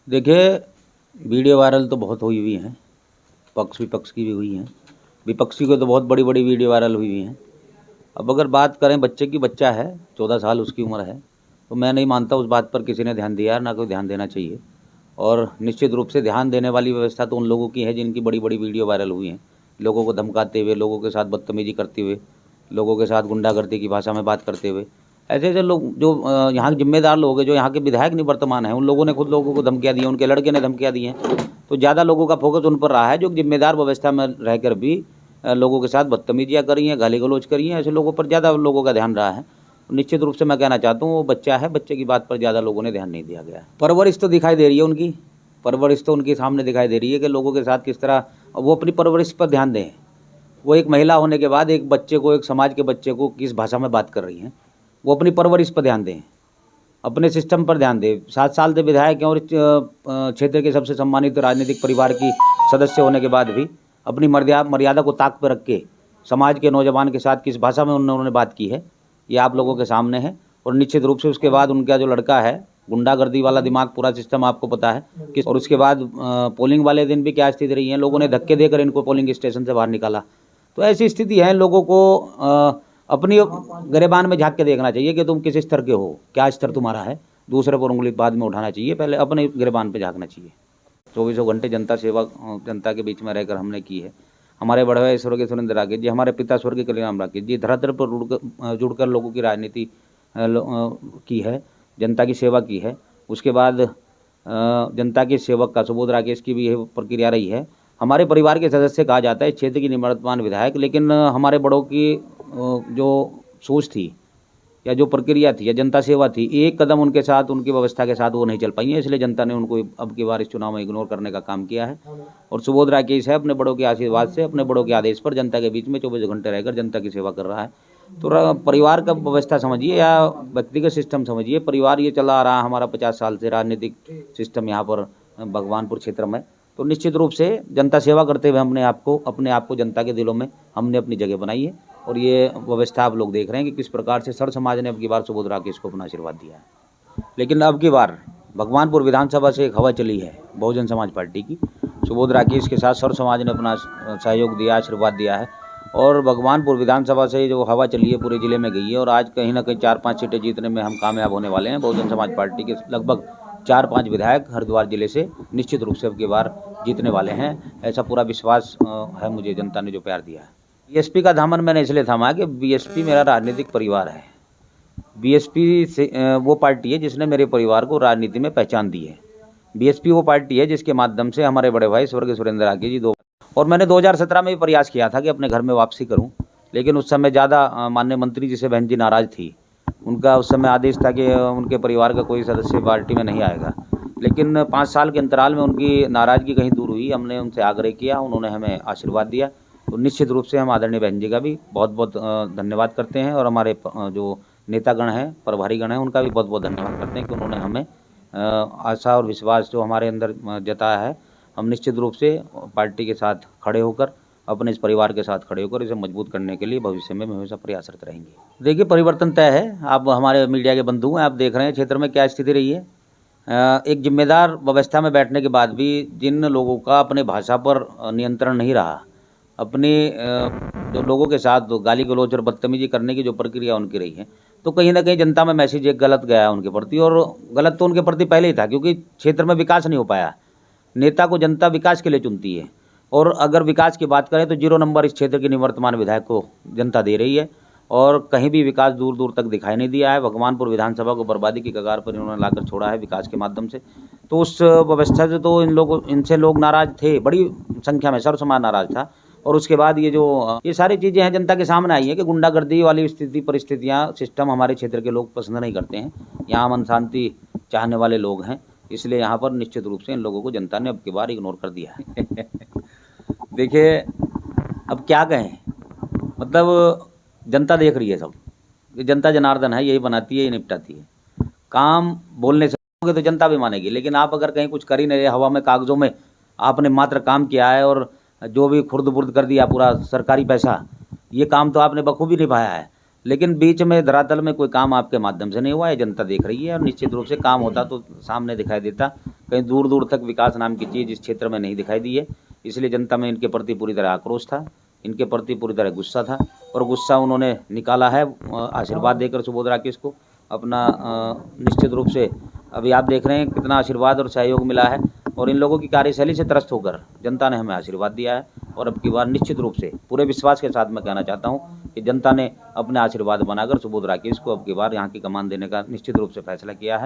देखिए, video viral तो बहुत हुई हुई हैं, पक्ष विपक्ष की भी हुई हैं। विपक्षी को तो बहुत बड़ी बड़ी वीडियो वायरल हुई हुई हैं। अब अगर बात करें बच्चे की, बच्चा है 14 साल उसकी उम्र है, तो मैं नहीं मानता उस बात पर किसी ने ध्यान दिया, ना कोई ध्यान देना चाहिए। और निश्चित रूप से ध्यान देने वाली व्यवस्था तो उन लोगों की है जिनकी बड़ी बड़ी वीडियो वायरल हुई हैं, लोगों को धमकाते हुए, लोगों के साथ बदतमीजी करते हुए, लोगों के साथ गुंडागर्दी की भाषा में बात करते हुए। ऐसे ऐसे लोग जो यहाँ के जिम्मेदार लोग हैं, जो यहाँ के विधायक निवर्तमान हैं, उन लोगों ने खुद लोगों को धमकियाँ दी हैं, उनके लड़के ने धमकियाँ दी हैं। तो ज़्यादा लोगों का फोकस उन पर रहा है जो जिम्मेदार व्यवस्था में रहकर भी लोगों के साथ बदतमीजियाँ करी हैं, गाली गलौज करी हैं। ऐसे लोगों पर ज़्यादा लोगों का ध्यान रहा है। निश्चित रूप से मैं कहना चाहता हूँ वो बच्चा है, बच्चे की बात पर ज़्यादा लोगों ने ध्यान नहीं दिया गया है। परवरिश तो दिखाई दे रही है उनकी, परवरिश तो उनके सामने दिखाई दे रही है कि लोगों के साथ किस तरह वो अपनी परवरिश पर ध्यान दें। वो एक महिला होने के बाद एक बच्चे को, एक समाज के बच्चे को किस भाषा में बात कर रही हैं, वो अपनी परवरिश पर ध्यान दें, अपने सिस्टम पर ध्यान दें। 7 साल से विधायक हैं और क्षेत्र के सबसे सम्मानित राजनीतिक परिवार की सदस्य होने के बाद भी अपनी मर्यादा को ताक पर रख के समाज के नौजवान के साथ किस भाषा में उन्होंने बात की है, ये आप लोगों के सामने है। और निश्चित रूप से उसके बाद उनका जो लड़का है, गुंडागर्दी वाला दिमाग, पूरा सिस्टम आपको पता है कि। और उसके बाद पोलिंग वाले दिन भी क्या स्थिति रही है, लोगों ने धक्के देकर इनको पोलिंग स्टेशन से बाहर निकाला। तो ऐसी स्थिति है, लोगों को अपनी गिरेबान में झांक के देखना चाहिए कि तुम किस स्तर के हो, क्या स्तर तुम्हारा है। दूसरे पर उंगली बाद में उठाना चाहिए, पहले अपने गिरेबान पे झांकना चाहिए। 24 घंटे जनता सेवा जनता के बीच में रहकर हमने की है। हमारे बड़े भाई स्वर्गीय सुरेंद्र राकेश जी, हमारे पिता स्वर्गीय कल्याण राकेश जी धरातल पर जुड़कर लोगों की राजनीति की है, जनता की सेवा की है। उसके बाद जनता के सेवक का सुबोध राकेश की भी यह प्रक्रिया रही है। हमारे परिवार के सदस्य कहा जाता है, क्षेत्र की निवर्तमान विधायक, लेकिन हमारे बड़ों की जो सोच थी या जो प्रक्रिया थी या जनता सेवा थी, एक कदम उनके साथ, उनकी व्यवस्था के साथ वो नहीं चल पाई है। इसलिए जनता ने उनको अब की बार इस चुनाव में इग्नोर करने का काम किया है। और सुबोध राकेश है, अपने बड़ों के आशीर्वाद से, अपने बड़ों के आदेश पर जनता के बीच में 24 घंटे रहकर जनता की सेवा कर रहा है। तो परिवार का व्यवस्था समझिए या व्यक्तिगत सिस्टम समझिए, परिवार ये चला आ रहा है हमारा 50 साल से राजनीतिक सिस्टम यहाँ पर भगवानपुर क्षेत्र में। तो निश्चित रूप से जनता सेवा करते हुए अपने आप को जनता के दिलों में हमने अपनी जगह बनाई है। और ये व्यवस्था आप लोग देख रहे हैं कि किस प्रकार से सर समाज ने अब की बार सुबोध राकेश को अपना आशीर्वाद दिया है। लेकिन अब की बार भगवानपुर विधानसभा से एक हवा चली है बहुजन समाज पार्टी की। सुबोध राकेश के साथ सर समाज ने अपना सहयोग दिया, आशीर्वाद दिया है। और भगवानपुर विधानसभा से जो हवा चली है पूरे जिले में गई है। और आज कहीं ना कहीं 4-5 सीटें जीतने में हम कामयाब होने वाले हैं। बहुजन समाज पार्टी के लगभग 4-5 विधायक हरिद्वार जिले से निश्चित रूप से अब की बार जीतने वाले हैं, ऐसा पूरा विश्वास है मुझे, जनता ने जो प्यार दिया है। बीएसपी का दामन मैंने इसलिए थामा कि बीएसपी मेरा राजनीतिक परिवार है। बीएसपी से वो पार्टी है जिसने मेरे परिवार को राजनीति में पहचान दी है। बीएसपी वो पार्टी है जिसके माध्यम से हमारे बड़े भाई स्वर्गीय सुरेंद्र राकेश जी और मैंने 2017 में भी प्रयास किया था कि अपने घर में वापसी करूं, लेकिन उस समय ज़्यादा माननीय मंत्री जी से बहन जी नाराज़ थी। उनका उस समय आदेश था कि उनके परिवार का कोई सदस्य पार्टी में नहीं आएगा। लेकिन 5 साल के अंतराल में उनकी नाराज़गी कहीं दूर हुई, हमने उनसे आग्रह किया, उन्होंने हमें आशीर्वाद दिया। तो निश्चित रूप से हम आदरणीय बहन जी का भी बहुत बहुत धन्यवाद करते हैं। और हमारे जो नेतागण हैं, प्रभारीगण हैं, उनका भी बहुत बहुत धन्यवाद करते हैं कि उन्होंने हमें आशा और विश्वास जो हमारे अंदर जताया है। हम निश्चित रूप से पार्टी के साथ खड़े होकर, अपने इस परिवार के साथ खड़े होकर इसे मजबूत करने के लिए भविष्य में हमेशा प्रयासरत रहेंगे। देखिए, परिवर्तन तय है। आप हमारे मीडिया के बंधु हैं, आप देख रहे हैं क्षेत्र में क्या स्थिति रही है। एक जिम्मेदार व्यवस्था में बैठने के बाद भी जिन लोगों का अपने भाषा पर नियंत्रण नहीं रहा, अपने जो लोगों के साथ गाली गलौज और बदतमीजी करने की जो प्रक्रिया उनकी रही है, तो कहीं ना कहीं जनता में मैसेज एक गलत गया उनके प्रति। और गलत तो उनके प्रति पहले ही था, क्योंकि क्षेत्र में विकास नहीं हो पाया। नेता को जनता विकास के लिए चुनती है, और अगर विकास की बात करें तो 0 नंबर इस क्षेत्र के निवर्तमान विधायक को जनता दे रही है। और कहीं भी विकास दूर दूर तक दिखाई नहीं दिया है। भगवानपुर विधानसभा को बर्बादी की कगार पर इन्होंने लाकर छोड़ा है विकास के माध्यम से। तो उस व्यवस्था से तो इनसे लोग नाराज थे, बड़ी संख्या में सर्व समाज नाराज था। और उसके बाद ये सारी चीज़ें हैं जनता के सामने आई है कि गुंडागर्दी वाली परिस्थितियाँ, सिस्टम हमारे क्षेत्र के लोग पसंद नहीं करते हैं। यहाँ अमन शांति चाहने वाले लोग हैं, इसलिए यहाँ पर निश्चित रूप से इन लोगों को जनता ने अब की बार इग्नोर कर दिया है। देखिए, अब क्या कहें, मतलब जनता देख रही है सब। जनता जनार्दन है, यही बनाती है, यही निपटाती है। काम बोलने से तो जनता भी मानेगी, लेकिन आप अगर कहीं कुछ कर ही नहीं रहे, हवा में कागजों में आपने मात्र काम किया है और जो भी खुर्द बुर्द कर दिया पूरा सरकारी पैसा, ये काम तो आपने बखूबी निभाया है। लेकिन बीच में धरातल में कोई काम आपके माध्यम से नहीं हुआ है, जनता देख रही है। और निश्चित रूप से काम होता तो सामने दिखाई देता, कहीं दूर दूर तक विकास नाम की चीज़ इस क्षेत्र में नहीं दिखाई दी है। इसलिए जनता में इनके प्रति पूरी तरह आक्रोश था, इनके प्रति पूरी तरह गुस्सा था, और गुस्सा उन्होंने निकाला है आशीर्वाद देकर सुबोध राकेश को अपना। निश्चित रूप से अभी आप देख रहे हैं कितना आशीर्वाद और सहयोग मिला है, और इन लोगों की कार्यशैली से त्रस्त होकर जनता ने हमें आशीर्वाद दिया है। और अब की बार निश्चित रूप से पूरे विश्वास के साथ मैं कहना चाहता हूं कि जनता ने अपने आशीर्वाद बनाकर सुबोध राकेश को अब की बार यहाँ की कमान देने का निश्चित रूप से फैसला किया है।